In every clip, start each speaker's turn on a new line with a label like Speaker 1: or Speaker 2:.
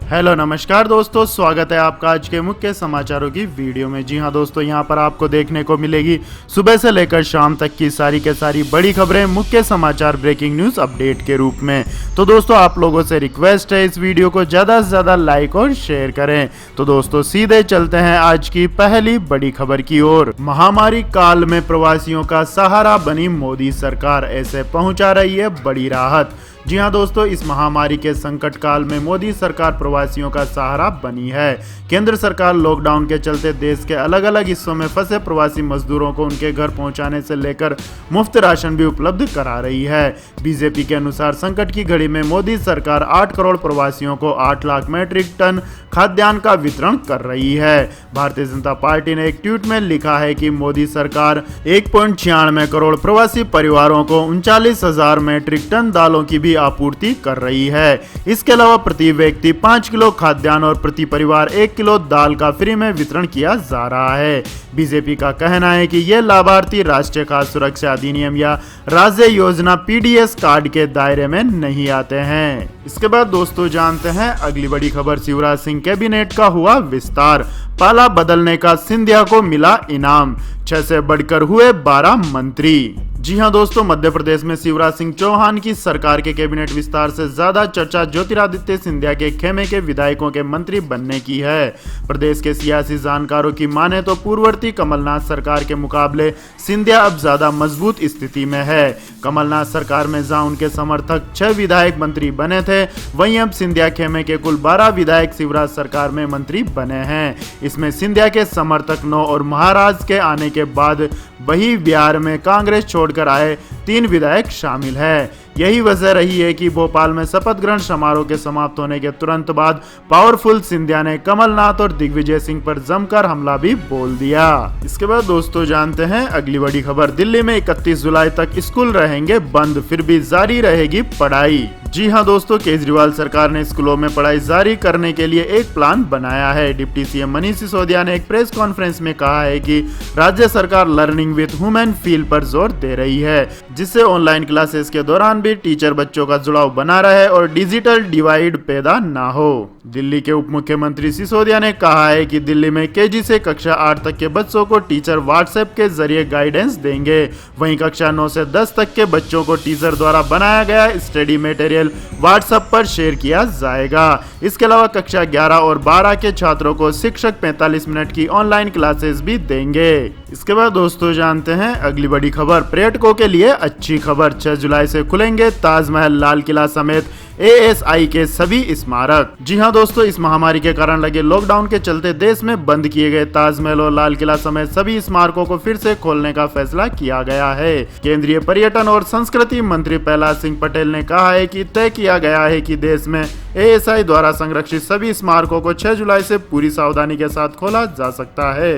Speaker 1: Hello नमस्कार दोस्तों, स्वागत है आपका आज के मुख्य समाचारों की वीडियो में। जी हां दोस्तों, यहां पर आपको देखने को मिलेगी सुबह से लेकर शाम तक की सारी के सारी बड़ी खबरें, मुख्य समाचार, ब्रेकिंग न्यूज अपडेट के रूप में। तो दोस्तों आप लोगों से रिक्वेस्ट है इस वीडियो को ज़्यादा से ज़्यादा लाइक और शेयर करें। तो दोस्तों सीधे चलते हैं आज की पहली बड़ी खबर की ओर। महामारी काल में प्रवासियों का सहारा बनी मोदी सरकार, ऐसे पहुंचा रही है बड़ी राहत। जी हां दोस्तों, इस महामारी के संकट काल में मोदी सरकार प्रवासियों का सहारा बनी है। केंद्र सरकार लॉकडाउन के चलते देश के अलग अलग हिस्सों में फंसे प्रवासी मजदूरों को उनके घर पहुंचाने से लेकर मुफ्त राशन भी उपलब्ध करा रही है। बीजेपी के अनुसार संकट की घड़ी में मोदी सरकार 8 करोड़ प्रवासियों को 8 लाख मैट्रिक टन खाद्यान्न का वितरण कर रही है। भारतीय जनता पार्टी ने एक ट्वीट में लिखा है कि मोदी सरकार 1.96 करोड़ प्रवासी परिवारों को 39,000 मैट्रिक टन दालों की भी आपूर्ति कर रही है। इसके अलावा प्रति व्यक्ति 5 किलो खाद्यान्न और प्रति परिवार 1 किलो दाल का फ्री में वितरण किया जा रहा है। बीजेपी का कहना है कि ये लाभार्थी राष्ट्रीय खाद्य सुरक्षा अधिनियम या राज्य योजना पीडीएस कार्ड के दायरे में नहीं आते हैं। इसके बाद दोस्तों जानते हैं अगली बड़ी खबर। शिवराज सिंह कैबिनेट का हुआ विस्तार, पाला बदलने का सिंधिया को मिला इनाम, 6 से बढ़कर हुए 12 मंत्री। जी हां दोस्तों, मध्य प्रदेश में शिवराज सिंह चौहान की सरकार के कैबिनेट विस्तार से ज्यादा चर्चा ज्योतिरादित्य सिंधिया के खेमे के विधायकों के मंत्री बनने की है। प्रदेश के सियासी जानकारों की माने तो पूर्ववर्ती कमलनाथ सरकार के मुकाबले सिंधिया अब ज्यादा मजबूत स्थिति में है। कमलनाथ सरकार में जहां उनके समर्थक 6 विधायक मंत्री बने थे, वहीं अब सिंधिया खेमे के कुल 12 विधायक शिवराज सरकार में मंत्री बने हैं। इसमें सिंधिया के समर्थक 9 और महाराज के आने के बाद वही बिहार में कांग्रेस छोड़कर आए 3 विधायक शामिल है। यही वजह रही है कि भोपाल में शपथ ग्रहण समारोह के समाप्त होने के तुरंत बाद पावरफुल सिंधिया ने कमलनाथ और दिग्विजय सिंह पर जमकर हमला भी बोल दिया। इसके बाद दोस्तों जानते हैं अगली बड़ी खबर। दिल्ली में 31 जुलाई तक स्कूल रहेंगे बंद, फिर भी जारी रहेगी पढ़ाई। जी हां दोस्तों, केजरीवाल सरकार ने स्कूलों में पढ़ाई जारी करने के लिए एक प्लान बनाया है। डिप्टी सीएम मनीष सिसोदिया ने एक प्रेस कॉन्फ्रेंस में कहा है कि राज्य सरकार लर्निंग विद ह्यूमन फील पर जोर दे रही है, जिससे ऑनलाइन क्लासेस के दौरान भी टीचर बच्चों का जुड़ाव बना रहे और डिजिटल डिवाइड पैदा ना हो। दिल्ली के उप मुख्यमंत्री सिसोदिया ने कहा है कि दिल्ली में केजी से कक्षा 8 तक के बच्चों को टीचर व्हाट्सएप के जरिए गाइडेंस देंगे। वहीं कक्षा 9 से 10 तक के बच्चों को टीचर द्वारा बनाया गया स्टडी मटेरियल व्हाट्सएप पर शेयर किया जाएगा। इसके अलावा कक्षा 11 और 12 के छात्रों को शिक्षक 45 मिनट की ऑनलाइन क्लासेस भी देंगे। इसके बाद दोस्तों जानते हैं अगली बड़ी खबर। पर्यटकों के लिए अच्छी खबर, 6 जुलाई से खुलेंगे ताजमहल, लाल किला समेत एएसआई के सभी स्मारक। जी हां दोस्तों, इस महामारी के कारण लगे लॉकडाउन के चलते देश में बंद किए गए ताजमहल और लाल किला समेत सभी स्मारकों को फिर से खोलने का फैसला किया गया है। केंद्रीय पर्यटन और संस्कृति मंत्री प्रहलाद सिंह पटेल ने कहा है कि तय किया गया है कि देश में एएसआई द्वारा संरक्षित सभी स्मारकों को 6 जुलाई से पूरी सावधानी के साथ खोला जा सकता है।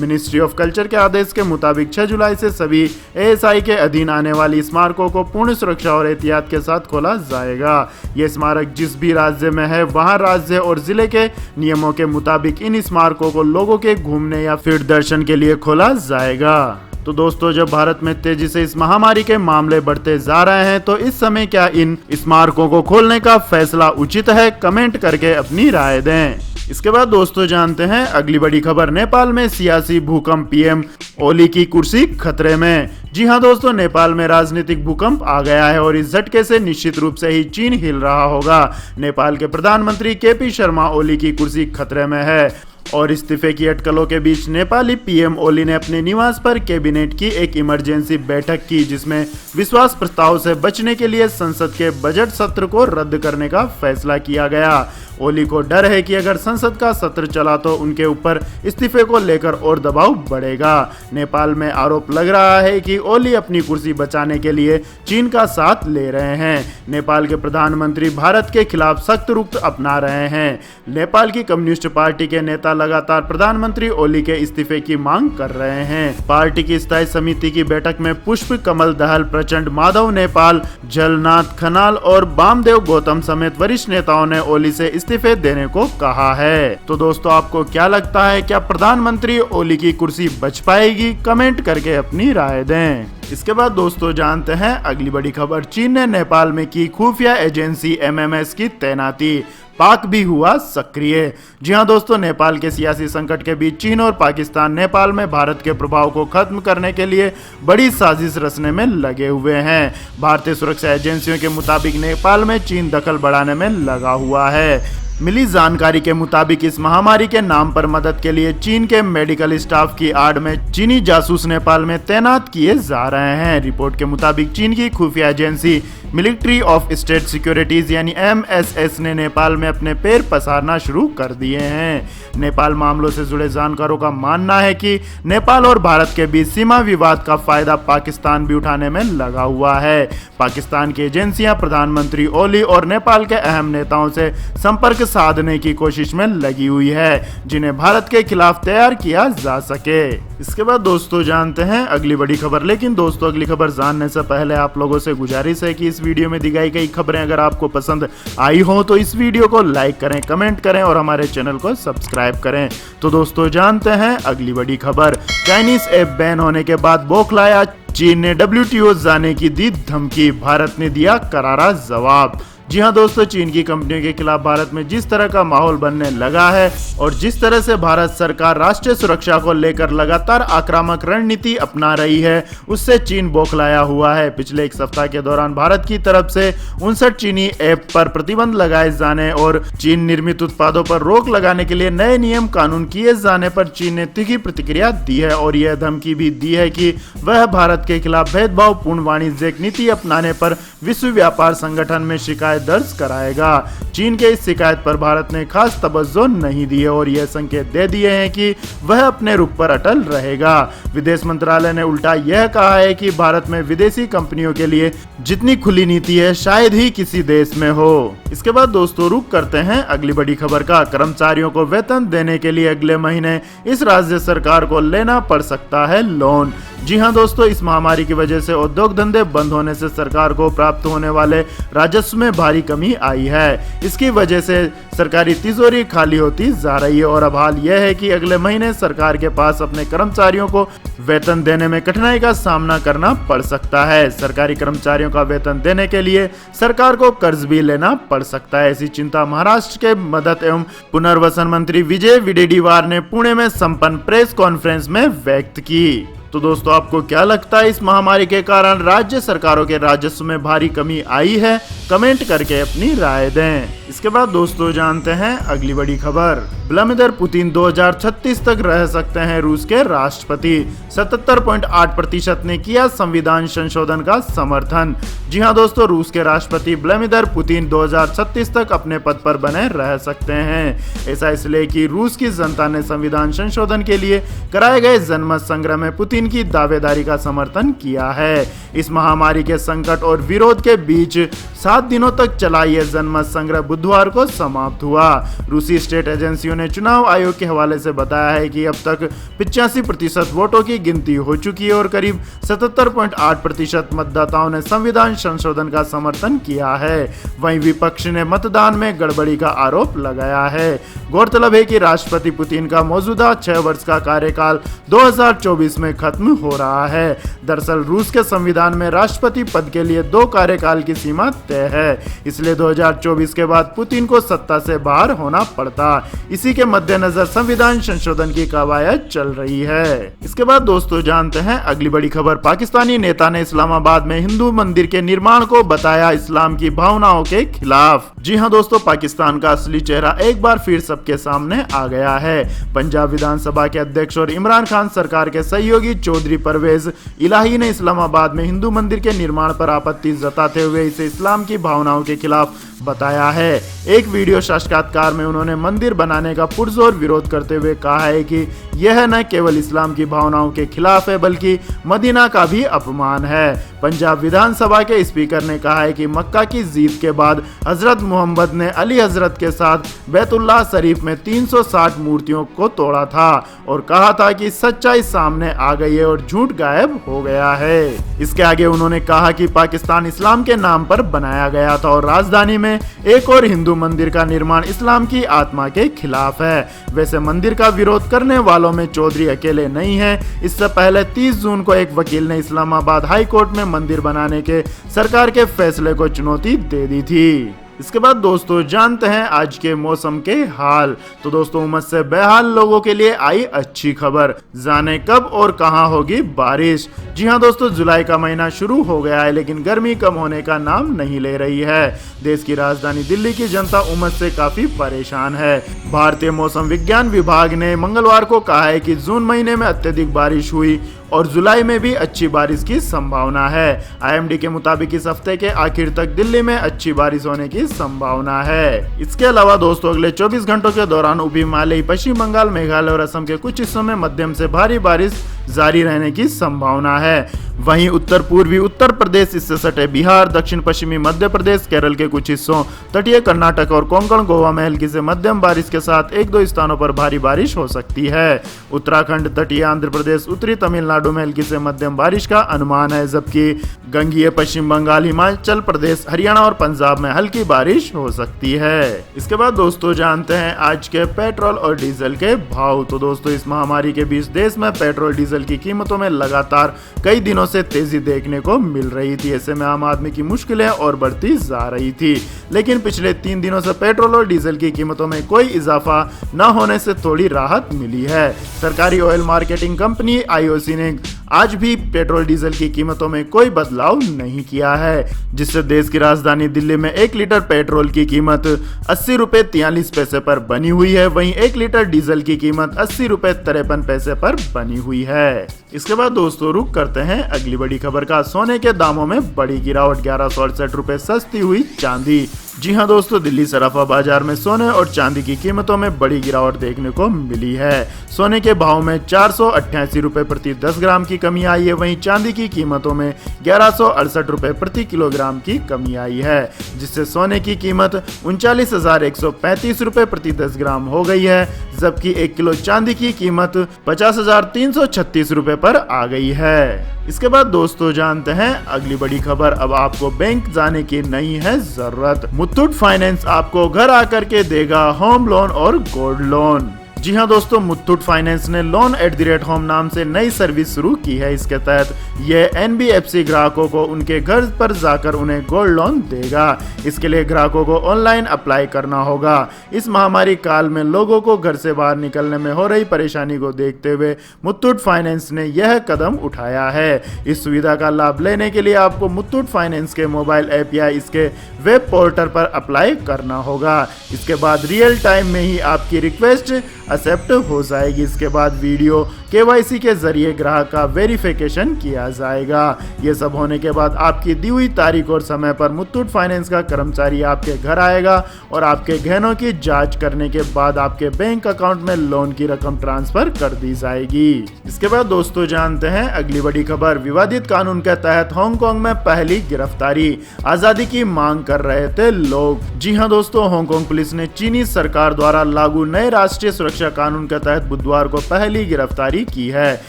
Speaker 1: मिनिस्ट्री ऑफ कल्चर के आदेश के मुताबिक 6 जुलाई से सभी एएसआई के अधीन आने वाली स्मारकों को पूर्ण सुरक्षा और एहतियात के साथ खोला जाएगा। ये स्मारक जिस भी राज्य में है, वहां राज्य और जिले के नियमों के मुताबिक इन स्मारकों को लोगों के घूमने या फिर दर्शन के लिए खोला जाएगा। तो दोस्तों, जब भारत में तेजी से इस महामारी के मामले बढ़ते जा रहे हैं, तो इस समय क्या इन स्मारकों को खोलने का फैसला उचित है? कमेंट करके अपनी राय दें। इसके बाद दोस्तों जानते हैं अगली बड़ी खबर। नेपाल में सियासी भूकंप, पीएम ओली की कुर्सी खतरे में। जी हां दोस्तों, नेपाल में राजनीतिक भूकंप आ गया है और इस झटके से निश्चित रूप से ही चीन हिल रहा होगा। नेपाल के प्रधानमंत्री केपी शर्मा ओली की कुर्सी खतरे में है और इस्तीफे की अटकलों के बीच नेपाली पीएम ओली ने अपने निवास पर कैबिनेट की एक इमरजेंसी बैठक की, जिसमें विश्वास प्रस्ताव से बचने के लिए संसद के बजट सत्र को रद्द करने का फैसला किया गया। ओली को डर है कि अगर संसद का सत्र चला तो उनके ऊपर इस्तीफे को लेकर और दबाव बढ़ेगा। नेपाल में आरोप लग रहा है कि ओली अपनी कुर्सी बचाने के लिए चीन का साथ ले रहे हैं। नेपाल के प्रधानमंत्री भारत के खिलाफ सख्त रुख अपना रहे हैं। नेपाल की कम्युनिस्ट पार्टी के नेता लगातार प्रधानमंत्री ओली के इस्तीफे की मांग कर रहे हैं। पार्टी की स्थायी समिति की बैठक में पुष्प कमल दहल, प्रचंड, माधव नेपाल, जलनाथ खनाल और वामदेव गौतम समेत वरिष्ठ नेताओं ने ओली से इस्तीफे देने को कहा है। तो दोस्तों आपको क्या लगता है, क्या प्रधानमंत्री ओली की कुर्सी बच पाएगी? कमेंट करके अपनी राय दें। इसके बाद दोस्तों जानते हैं अगली बड़ी खबर। चीन ने नेपाल में की खुफिया एजेंसी एमएमएस की तैनाती, पाक भी हुआ सक्रिय। जी हां दोस्तों, नेपाल के सियासी संकट के बीच चीन और पाकिस्तान नेपाल में भारत के प्रभाव को खत्म करने के लिए बड़ी साजिश रचने में लगे हुए हैं। भारतीय सुरक्षा एजेंसियों के मुताबिक नेपाल में चीन दखल बढ़ाने में लगा हुआ है। मिली जानकारी के मुताबिक इस महामारी के नाम पर मदद के लिए चीन के मेडिकल स्टाफ की आड़ में चीनी जासूस नेपाल में तैनात किए जा रहे हैं। रिपोर्ट के मुताबिक चीन की खुफिया agency military of state securities यानी MSS ने नेपाल में अपने पैर पसारना शुरू कर दिए हैं। नेपाल मामलों से जुड़े जानकारों का मानना है कि नेपाल और भारत के बीच सीमा विवाद का फायदा पाकिस्तान भी उठाने में लगा हुआ है। पाकिस्तान की एजेंसियां प्रधानमंत्री ओली और नेपाल के अहम नेताओं से संपर्क साधने की कोशिश में लगी हुई है, जिन्हें भारत के खिलाफ तैयार किया जा सके। इसके बाद दोस्तों जानते हैं अगली बड़ी खबर। लेकिन दोस्तों अगली खबर जानने से पहले आप लोगों से गुजारिश है कि इस वीडियो में दिखाई गई खबरें अगर आपको पसंद आई हो तो इस वीडियो को लाइक करें, कमेंट करें और हमारे चैनल को सब्सक्राइब करें। तो दोस्तों जानते हैं अगली बड़ी खबर। चाइनीज ऐप बैन होने के बाद बौखलाया चीन ने WTO जाने की दी धमकी, भारत ने दिया करारा जवाब। जी हां दोस्तों, चीन की कंपनियों के खिलाफ भारत में जिस तरह का माहौल बनने लगा है और जिस तरह से भारत सरकार राष्ट्रीय सुरक्षा को लेकर लगातार आक्रामक रणनीति अपना रही है, उससे चीन बौखलाया हुआ है। पिछले एक सप्ताह के दौरान भारत की तरफ से 59 चीनी ऐप पर प्रतिबंध लगाए जाने और चीन निर्मित उत्पादों पर रोक लगाने के लिए नए नियम कानून किए जाने पर चीन ने तीखी प्रतिक्रिया दी है और यह धमकी भी दी है कि वह भारत के खिलाफ भेदभावपूर्ण वाणिज्यिक नीति अपनाने पर विश्व व्यापार संगठन में शिकायत दर्ज कराएगा। चीन के इस शिकायत पर भारत ने खास तवज्जो नहीं दी है और यह संकेत दे दिए हैं कि वह अपने रुख पर अटल रहेगा। विदेश मंत्रालय ने उल्टा यह कहा है कि भारत में विदेशी कंपनियों के लिए जितनी खुली नीति है शायद ही किसी देश में हो। इसके बाद दोस्तों रुक करते हैं अगली बड़ी खबर का। कर्मचारियों को वेतन देने के लिए अगले महीने इस राज्य सरकार को लेना पड़ सकता है लोन। जी हां दोस्तों, इस महामारी की वजह से उद्योग धंधे बंद होने से सरकार को प्राप्त होने वाले राजस्व में भारी कमी आई है। इसकी वजह से सरकारी तिजोरी खाली होती जा रही है और अब हाल यह है कि अगले महीने सरकार के पास अपने कर्मचारियों को वेतन देने में कठिनाई का सामना करना पड़ सकता है। सरकारी कर्मचारियों का वेतन देने के लिए सरकार को कर्ज भी लेना पड़ सकता है। ऐसी चिंता महाराष्ट्र के मदद एवं पुनर्वसन मंत्री विजय विडेडीवार ने पुणे में संपन्न प्रेस कॉन्फ्रेंस में व्यक्त की। तो दोस्तों आपको क्या लगता है इस महामारी के कारण राज्य सरकारों के राजस्व में भारी कमी आई है? कमेंट करके अपनी राय दें। इसके बाद दोस्तों जानते हैं अगली बड़ी खबर। व्लादिमीर पुतिन 2036 तक रह सकते हैं रूस के राष्ट्रपति। 77.8% ने किया संविधान संशोधन का समर्थन। जी हां दोस्तों, रूस के राष्ट्रपति व्लादिमीर पुतिन 2036 तक अपने पद पर बने रह सकते हैं। ऐसा इसलिए कि रूस की जनता ने संविधान संशोधन के लिए कराए गए जनमत संग्रह में पुतिन की दावेदारी का समर्थन किया है। इस महामारी के संकट और विरोध के बीच 7 दिनों तक चला यह जनमत संग्रह बुधवार को समाप्त हुआ। रूसी स्टेट एजेंसियों ने चुनाव आयोग के हवाले से बताया है कि अब तक 85% वोटों की गिनती हो चुकी है और करीब 77.8% मतदाताओं ने संविधान संशोधन का समर्थन किया है। वहीं विपक्ष ने मतदान में गड़बड़ी का आरोप लगाया है। गौरतलब है कि राष्ट्रपति पुतिन का मौजूदा 6 वर्ष का कार्यकाल 2024 में खत्म हो रहा है। दरअसल रूस के संविधान में राष्ट्रपति पद के लिए 2 कार्यकाल की सीमा तय है, इसलिए 2024 के बाद पुतिन को सत्ता से बाहर होना पड़ता। इसी के मद्देनजर संविधान संशोधन की कवायद चल रही है। इसके बाद दोस्तों जानते हैं अगली बड़ी खबर। पाकिस्तानी नेता ने इस्लामाबाद में हिंदू मंदिर के निर्माण को बताया इस्लाम की भावनाओं के खिलाफ। जी हां दोस्तों, पाकिस्तान का असली चेहरा एक बार फिर सबके सामने आ गया है। पंजाब विधानसभा के अध्यक्ष और इमरान खान सरकार के सहयोगी चौधरी परवेज इलाही ने इस्लामाबाद में हिंदू मंदिर के निर्माण पर आपत्ति जताते हुए इसे इस्लाम की भावनाओं के खिलाफ बताया है। एक वीडियो साक्षात्कार में उन्होंने मंदिर बनाने का पुरजोर विरोध करते हुए कहा है कि यह न केवल इस्लाम की भावनाओं के खिलाफ है बल्कि मदीना का भी अपमान है। पंजाब विधानसभा के स्पीकर ने कहा है कि मक्का की जीत के बाद हजरत मोहम्मद ने अली हजरत के साथ बैतुल्लाह शरीफ में 360 मूर्तियों को तोड़ा था और कहा था कि सच्चाई सामने आ गई है और झूठ गायब हो गया है। इसके आगे उन्होंने कहा कि पाकिस्तान इस्लाम के नाम पर बनाया गया था और राजधानी में एक और हिंदू मंदिर का निर्माण इस्लाम की आत्मा के खिलाफ है। वैसे मंदिर का विरोध करने वालों में चौधरी अकेले नहीं हैं। इससे पहले 30 जून को एक वकील ने इस्लामाबाद हाई कोर्ट में मंदिर बनाने के सरकार के फैसले को चुनौती दे दी थी। इसके बाद दोस्तों जानते हैं आज के मौसम के हाल। तो दोस्तों उमस से बेहाल लोगों के लिए आई अच्छी खबर, जाने कब और कहां होगी बारिश। जी हां दोस्तों, जुलाई का महीना शुरू हो गया है लेकिन गर्मी कम होने का नाम नहीं ले रही है। देश की राजधानी दिल्ली की जनता उमस से काफी परेशान है। भारतीय मौसम विज्ञान विभाग ने मंगलवार को कहा है कि जून महीने में अत्यधिक बारिश हुई और जुलाई में भी अच्छी बारिश की संभावना है। आईएमडी के मुताबिक इस हफ्ते के आखिर तक दिल्ली में अच्छी बारिश होने की संभावना है। इसके अलावा दोस्तों अगले 24 घंटों के दौरान उप हिमालयी पश्चिम बंगाल, मेघालय और असम के कुछ हिस्सों में मध्यम से भारी बारिश जारी रहने की संभावना है। वहीं उत्तर पूर्वी उत्तर प्रदेश, इससे सटे बिहार, दक्षिण पश्चिमी मध्य प्रदेश, केरल के कुछ हिस्सों, तटीय कर्नाटक और कोंकण गोवा में हल्की से मध्यम बारिश के साथ एक दो स्थानों पर भारी बारिश हो सकती है। उत्तराखंड, तटीय आंध्र प्रदेश, उत्तरी तमिलनाडु में हल्की से मध्यम बारिश का अनुमान है, जबकि गंगीय पश्चिम बंगाल, हिमाचल प्रदेश, हरियाणा और पंजाब में हल्की बारिश हो सकती है। इसके बाद दोस्तों जानते हैं आज के पेट्रोल और डीजल के भाव। तो दोस्तों इस महामारी के बीच देश में पेट्रोल डीजल की कीमतों में लगातार कई दिनों से तेजी देखने को मिल रही थी। ऐसे में आम आदमी की मुश्किलें और बढ़ती जा रही थी, लेकिन पिछले 3 दिनों से पेट्रोल और डीजल की कीमतों में कोई इजाफा न होने से थोड़ी राहत मिली है। सरकारी ऑयल मार्केटिंग कंपनी आईओसी ने आज भी पेट्रोल डीजल की कीमतों में कोई बदलाव नहीं किया है, जिससे देश की राजधानी दिल्ली में 1 लीटर पेट्रोल की कीमत 80 रुपए 43 पैसे पर बनी हुई है। वहीं 1 लीटर डीजल की कीमत 80 रुपए 53 पैसे पर बनी हुई है। इसके बाद दोस्तों रुक करते हैं अगली बड़ी खबर का। सोने के दामों में बड़ी गिरावट, 1168 रुपए सस्ती हुई चांदी। जी हां दोस्तों, दिल्ली सराफा बाजार में सोने और चांदी की कीमतों में बड़ी गिरावट देखने को मिली है। सोने के भाव में 488 रुपए प्रति 10 ग्राम की कमी आई है। वहीं चांदी की कीमतों में 1168 रुपए प्रति किलोग्राम की कमी आई है, जिससे सोने की कीमत 39,135 रुपए प्रति 10 ग्राम हो गई है, जबकि 1 किलो चांदी की कीमत 50,336 रुपए पर आ गई है। इसके बाद दोस्तों जानते हैं अगली बड़ी खबर। अब आपको बैंक जाने की नहीं है जरूरत, मुथूट फाइनेंस आपको घर आकर के देगा होम लोन और गोल्ड लोन। जी हां दोस्तों, मुथूट फाइनेंस ने लोन@होम नाम से नई सर्विस शुरू की है। इसके तहत ये एनबीएफसी ग्राहकों को उनके घर पर जाकर उन्हें गोल्ड लोन देगा। इसके लिए ग्राहकों को ऑनलाइन अप्लाई करना होगा। इस महामारी काल में लोगों को घर से बाहर निकलने में हो रही परेशानी को देखते हुए मुथूट फाइनेंस ने यह कदम उठाया है। इस सुविधा का लाभ लेने के लिए आपको मुथूट फाइनेंस के मोबाइल ऐप या इसके वेब पोर्टल पर अप्लाई करना होगा। इसके बाद रियल टाइम में ही आपकी रिक्वेस्ट एक्सेप्ट हो जाएगी। इसके बाद वीडियो केवाईसी के जरिए ग्राहक का वेरिफिकेशन किया जाएगा। ये सब होने के बाद आपकी दी हुई तारीख और समय पर मुथूट फाइनेंस का कर्मचारी आपके घर आएगा और आपके गहनों की जांच करने के बाद आपके बैंक अकाउंट में लोन की रकम ट्रांसफर कर दी जाएगी। इसके बाद दोस्तों जानते हैं अगली बड़ी खबर। विवादित कानून के तहत हांगकांग में पहली गिरफ्तारी, आजादी की मांग कर रहे थे लोग। जी हां दोस्तों, हांगकांग पुलिस ने चीनी सरकार द्वारा लागू नए राष्ट्रीय सुरक्षा कानून के तहत बुधवार को पहली गिरफ्तारी की है।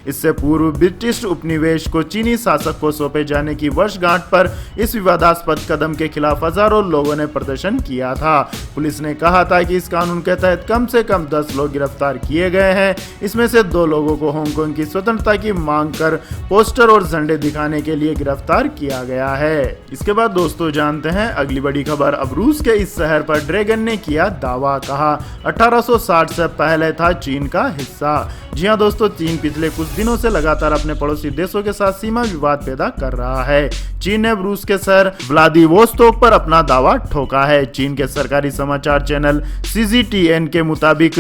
Speaker 1: इससे पूर्व ब्रिटिश उपनिवेश को चीनी शासक को सौंपे जाने की वर्षगांठ पर इस विवादास्पद कदम के खिलाफ हजारों लोगों ने प्रदर्शन किया था। पुलिस ने कहा था कि इस कानून के तहत कम से कम 10 लोग गिरफ्तार किए गए हैं। इसमें से 2 लोगों को हांगकांग की स्वतंत्रता की मांग कर पोस्टर और झंडे दिखाने के लिए गिरफ्तार किया गया है। इसके बाद दोस्तों जानते हैं अगली बड़ी खबर। अब रूस के इस शहर पर ड्रैगन ने किया दावा, कहा 1860 से पहले था चीन का हिस्सा। जी हां दोस्तों, चीन पिछले कुछ दिनों से लगातार अपने पड़ोसी देशों के साथ सीमा विवाद पैदा कर रहा है। चीन ने रूस के शहर व्लादिवोस्तोक पर अपना दावा ठोका है। चीन के सरकारी समाचार चैनल सीजीटीएन के मुताबिक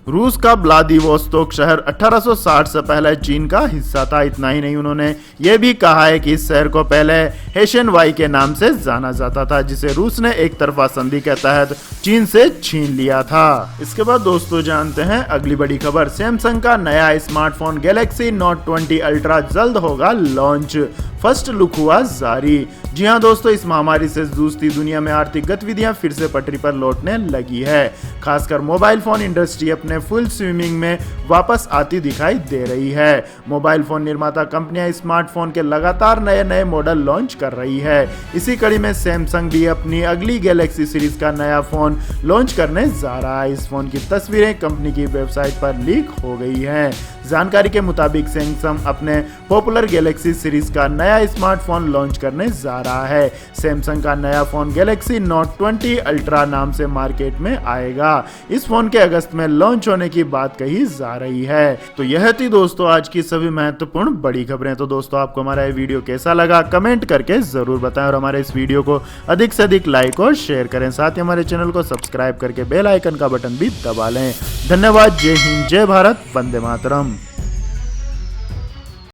Speaker 1: रूस का व्लादिवोस्तोक शहर 1860 से पहले चीन का हिस्सा था। इतना ही नहीं, उन्होंने ये भी कहा है कि इस शहर को पहले हेशन वाई के नाम से जाना जाता था, जिसे रूस ने एक तरफा संधि के तहत चीन से छीन लिया था। इसके बाद दोस्तों जानते हैं अगली बड़ी खबर। सैमसंग का नया स्मार्टफोन गैलेक्सी नोट 20 अल्ट्रा जल्द होगा लॉन्च, फर्स्ट लुक हुआ जारी। जी हां दोस्तों, इस महामारी से जूझती दुनिया में आर्थिक गतिविधियां फिर से पटरी पर लौटने लगी है। खासकर मोबाइल फोन इंडस्ट्री अपने फुल स्विमिंग में वापस आती दिखाई दे रही है। मोबाइल फोन निर्माता कंपनियां स्मार्टफोन के लगातार नए नए मॉडल लॉन्च कर रही है। इसी कड़ी में सैमसंग भी अपनी अगली गैलेक्सी सीरीज का नया फोन लॉन्च करने जा रहा है। इस फोन की तस्वीरें कंपनी की वेबसाइट पर लीक हो गई हैं, जानकारी के मुताबिक सैमसंग अपने पॉपुलर गैलेक्सी सीरीज का नया स्मार्टफोन लॉन्च करने जा रहा है। सैमसंग का नया फोन गैलेक्सी नोट 20 अल्ट्रा नाम से मार्केट में आएगा। इस फोन के अगस्त में लॉन्च होने की बात कही जा रही है। तो यह थी दोस्तों आज की सभी महत्वपूर्ण बड़ी खबरें। तो दोस्तों आपको हमारा ये वीडियो कैसा लगा कमेंट करके जरूर बताएं और हमारे इस वीडियो को अधिक से अधिक लाइक और शेयर करें। साथ ही हमारे चैनल को सब्सक्राइब करके बेल आइकन का बटन भी दबा लें। धन्यवाद। जय हिंद, जय भारत, वंदे मातरम।